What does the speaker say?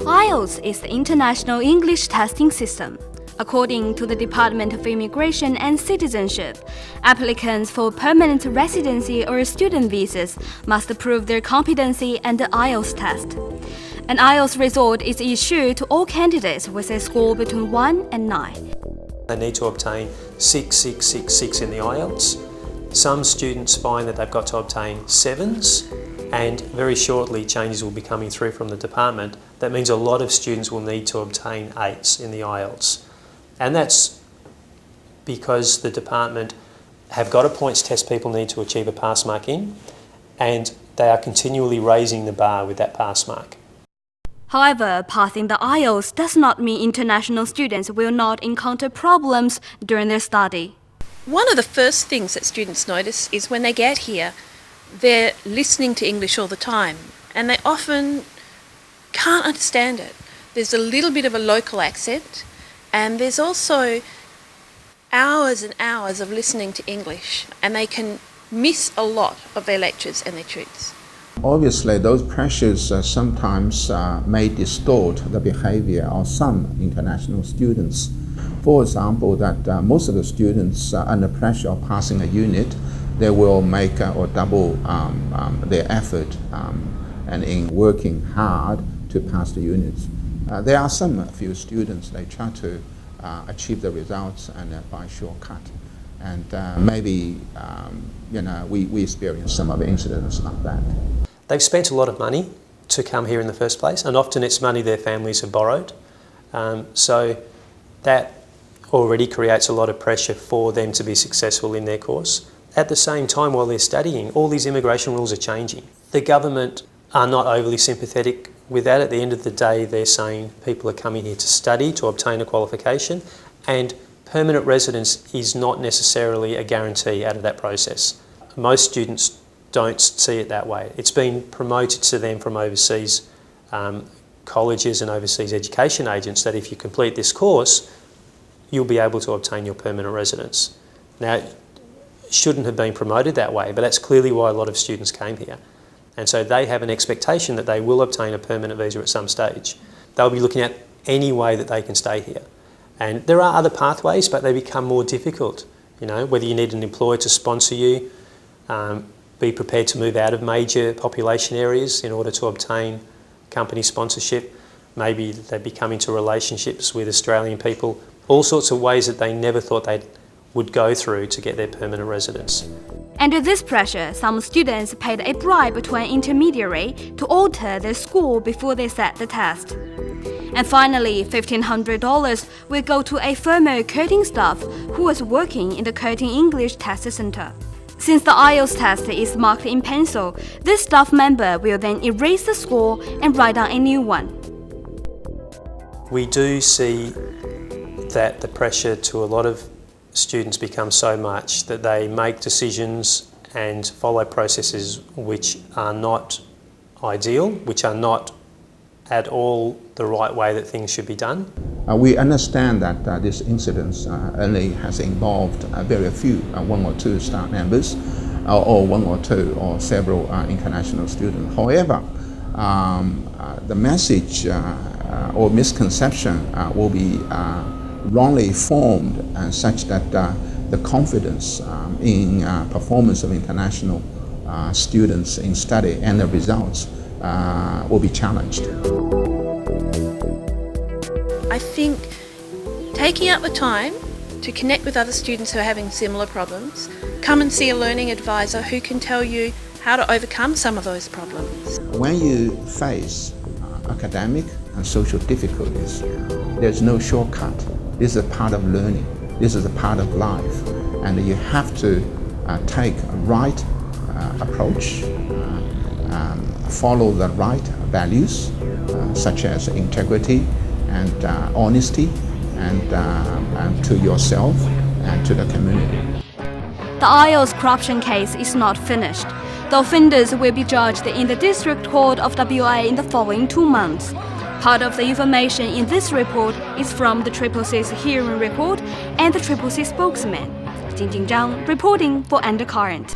IELTS is the International English Testing System. According to the Department of Immigration and Citizenship, applicants for permanent residency or student visas must prove their competency in the IELTS test. An IELTS result is issued to all candidates with a score between 1 and 9. They need to obtain 6 in the IELTS. Some students find that they've got to obtain 7s, and very shortly changes will be coming through from the department. That means a lot of students will need to obtain 8s in the IELTS. And that's because the department have got a points test people need to achieve a pass mark in, and they are continually raising the bar with that pass mark. However, passing the IELTS does not mean international students will not encounter problems during their study. One of the first things that students notice is when they get here, they're listening to English all the time, and they often can't understand it. There's a little bit of a local accent, and there's also hours and hours of listening to English, and they can miss a lot of their lectures and their tutors. Obviously, those pressures sometimes may distort the behavior of some international students. For example, that most of the students under pressure of passing a unit, they will make or double their effort and in working hard to pass the units. There are a few students, they try to achieve the results and by shortcut. And maybe, we experience some of the incidents like that. They've spent a lot of money to come here in the first place, and often it's money their families have borrowed. So that already creates a lot of pressure for them to be successful in their course. At the same time, while they're studying, all these immigration rules are changing. The government are not overly sympathetic with that. At the end of the day, they're saying people are coming here to study, to obtain a qualification, and permanent residence is not necessarily a guarantee out of that process. Most students don't see it that way. It's been promoted to them from overseas colleges and overseas education agents that if you complete this course, you'll be able to obtain your permanent residence. Now, it shouldn't have been promoted that way, but that's clearly why a lot of students came here. And so they have an expectation that they will obtain a permanent visa at some stage. They'll be looking at any way that they can stay here. And there are other pathways, but they become more difficult. Whether you need an employer to sponsor you, be prepared to move out of major population areas in order to obtain company sponsorship. Maybe they become into relationships with Australian people. All sorts of ways that they never thought they would go through to get their permanent residence. Under this pressure, some students paid a bribe to an intermediary to alter their score before they sat the test. And finally, $1,500 will go to a former Curtin staff who was working in the Curtin English Test Centre. Since the IELTS test is marked in pencil, this staff member will then erase the score and write down a new one. We do see that the pressure to a lot of students becomes so much that they make decisions and follow processes which are not ideal, which are not at all the right way that things should be done. We understand that this incident only has involved very few, 1 or 2 staff members, or 1 or 2 or several international students. However, the message or misconception will be wrongly formed such that the confidence in performance of international students in study and the results will be challenged. I think taking out the time to connect with other students who are having similar problems, come and see a learning advisor who can tell you how to overcome some of those problems. When you face academic and social difficulties, there's no shortcut. This is a part of learning. This is a part of life. And you have to take a right approach, follow the right values, such as integrity and honesty, and to yourself and to the community. The IELTS corruption case is not finished. The offenders will be judged in the District Court of WA in the following 2 months. Part of the information in this report is from the CCC's hearing report and the CCC spokesman. Jing Zhang reporting for Undercurrent.